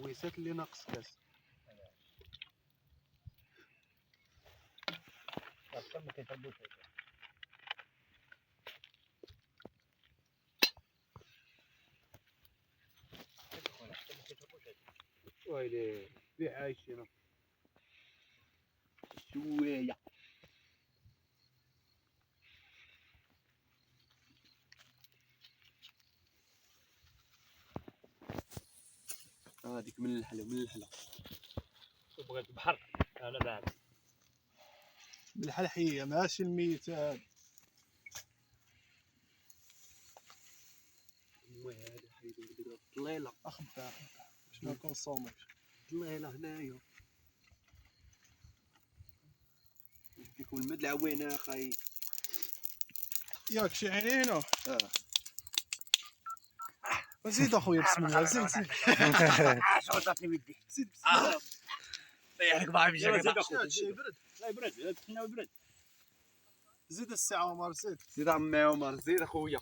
كويسات اللي ناقص كاس. ما كيتعبوش ويلي في عايشين شويه. هذيك من الحلا من الحلا. بغيت البحر انا بعد بالحلحيه ماشي الميت هذا. المهم هذا حيدو نديرو الطليله. اخبار باش ما نكونسوميش. الطليله هنايا يكون المد العوينه اخاي. ياك شي عيني هنا. اه زيد اخويا بسم الله زيد زيد. شوطاتني بيدي زيد بسم الله. طيح لك ضعيف شي برد. لا يبرد تحنا يبرد. زيد الساعه عمر زيد. زيد عمي عمر زيد اخويا.